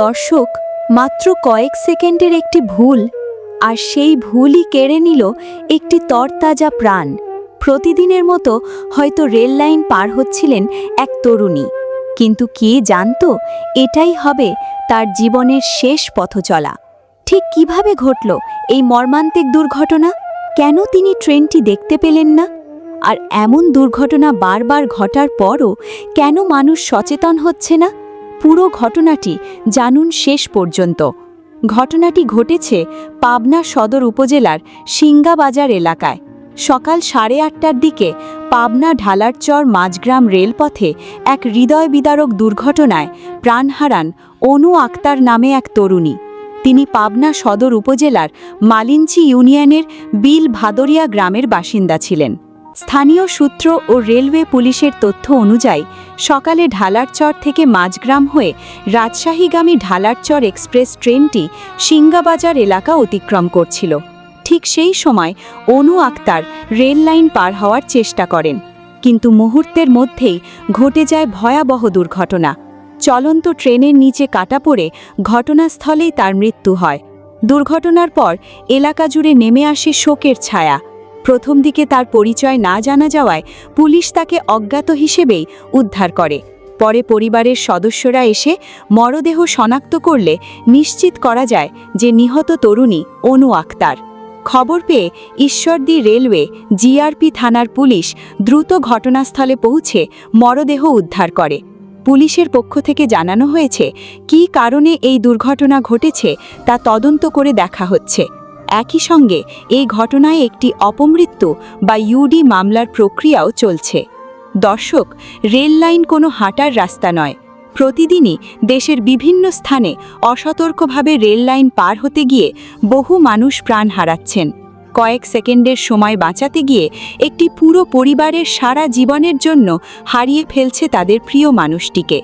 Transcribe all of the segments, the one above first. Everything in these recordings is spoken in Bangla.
দর্শক, মাত্র কয়েক সেকেন্ডের একটি ভুল, আর সেই ভুলই কেড়ে নিল একটি তরতাজা প্রাণ। প্রতিদিনের মতো হয়তো রেল লাইন পার হচ্ছিলেন এক তরুণী, কিন্তু কে জানতো এটাই হবে তার জীবনের শেষ পথচলা। ঠিক কিভাবে ঘটল এই মর্মান্তিক দুর্ঘটনা? কেন তিনি ট্রেনটি দেখতে পেলেন না? আর এমন দুর্ঘটনা বারবার ঘটার পরও কেন মানুষ সচেতন হচ্ছে না? পুরো ঘটনাটি জানুন শেষ পর্যন্ত। ঘটনাটি ঘটেছে পাবনা সদর উপজেলার সিঙ্গাবাজার এলাকায়। সকাল 8:30টার দিকে পাবনা ঢালারচর মাঝগ্রাম রেলপথে এক হৃদয় বিদারক দুর্ঘটনায় প্রাণ হারান অনু আক্তার নামে এক তরুণী। তিনি পাবনা সদর উপজেলার মালিঞ্চি ইউনিয়নের বিল ভাদরিয়া গ্রামের বাসিন্দা ছিলেন। স্থানীয় সূত্র ও রেলওয়ে পুলিশের তথ্য অনুযায়ী সকালে ঢালারচর থেকে মাঝগ্রাম হয়ে রাজশাহীগামী ঢালারচর এক্সপ্রেস ট্রেনটি সিঙ্গাবাজার এলাকা অতিক্রম করছিল। ঠিক সেই সময় অনু আক্তার রেল লাইন পার হওয়ার চেষ্টা করেন, কিন্তু মুহূর্তের মধ্যেই ঘটে যায় ভয়াবহ দুর্ঘটনা। চলন্ত ট্রেনের নিচে কাটা পড়ে ঘটনাস্থলেই তার মৃত্যু হয়। দুর্ঘটনার পর এলাকা জুড়ে নেমে আসে শোকের ছায়া। প্রথম দিকে তার পরিচয় না জানা যাওয়ায় পুলিশ তাকে অজ্ঞাত হিসেবেই উদ্ধার করে। পরে পরিবারের সদস্যরা এসে মরদেহ শনাক্ত করলে নিশ্চিত করা যায় যে নিহত তরুণী অনু আক্তার। খবর পেয়ে ঈশ্বরদী রেলওয়ে জিআরপি থানার পুলিশ দ্রুত ঘটনাস্থলে পৌঁছে মরদেহ উদ্ধার করে। পুলিশের পক্ষ থেকে জানানো হয়েছে, কী কারণে এই দুর্ঘটনা ঘটেছে তা তদন্ত করে দেখা হচ্ছে। একই সঙ্গে এই ঘটনায় একটি অপমৃত্যু বা ইউডি মামলার প্রক্রিয়াও চলছে। দর্শক, রেল লাইন কোনো হাঁটার রাস্তা নয়। প্রতিদিনই দেশের বিভিন্ন স্থানে অসতর্কভাবে রেল লাইন পার হতে গিয়ে বহু মানুষ প্রাণ হারাচ্ছেন। কয়েক সেকেন্ডের সময় বাঁচাতে গিয়ে একটি পুরো পরিবারের সারা জীবনের জন্য হারিয়ে ফেলছে তাদের প্রিয় মানুষটিকে।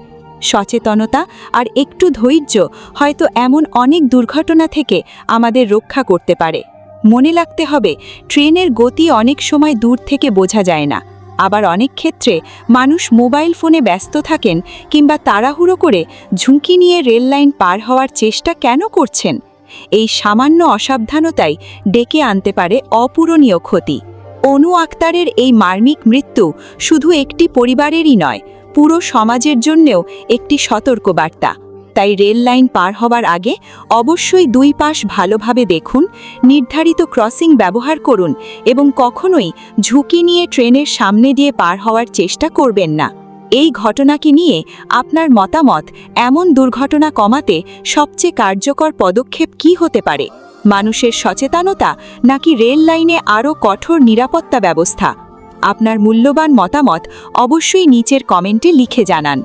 সচেতনতা আর একটু ধৈর্য হয়তো এমন অনেক দুর্ঘটনা থেকে আমাদের রক্ষা করতে পারে। মনে রাখতে হবে, ট্রেনের গতি অনেক সময় দূর থেকে বোঝা যায় না। আবার অনেক ক্ষেত্রে মানুষ মোবাইল ফোনে ব্যস্ত থাকেন কিংবা তাড়াহুড়ো করে ঝুঁকি নিয়ে রেল লাইন পার হওয়ার চেষ্টা কেন করছেন? এই সামান্য অসাবধানতাই ডেকে আনতে পারে অপূরণীয় ক্ষতি। অনু আক্তারের এই মার্মিক মৃত্যু শুধু একটি পরিবারেরই নয়, পুরো সমাজের জন্যেও একটি সতর্কবার্তা। তাই রেল লাইন পার হবার আগে অবশ্যই দুই পাশ ভালোভাবে দেখুন, নির্ধারিত ক্রসিং ব্যবহার করুন এবং কখনোই ঝুঁকি নিয়ে ট্রেনের সামনে দিয়ে পার হওয়ার চেষ্টা করবেন না। এই ঘটনাকে নিয়ে আপনার মতামত? এমন দুর্ঘটনা কমাতে সবচেয়ে কার্যকর পদক্ষেপ কী হতে পারে? মানুষের সচেতনতা নাকি রেল লাইনে আরও কঠোর নিরাপত্তা ব্যবস্থা? আপনার মূল্যবান মতামত অবশ্যই নিচের কমেন্টে লিখে জানান।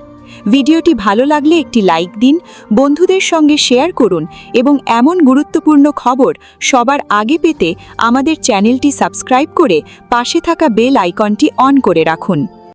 ভিডিওটি ভালো লাগলে একটি লাইক দিন, বন্ধুদের সঙ্গে শেয়ার করুন এবং এমন গুরুত্বপূর্ণ খবর সবার আগে পেতে আমাদের চ্যানেলটি সাবস্ক্রাইব করে পাশে থাকা বেল আইকনটি অন করে রাখুন।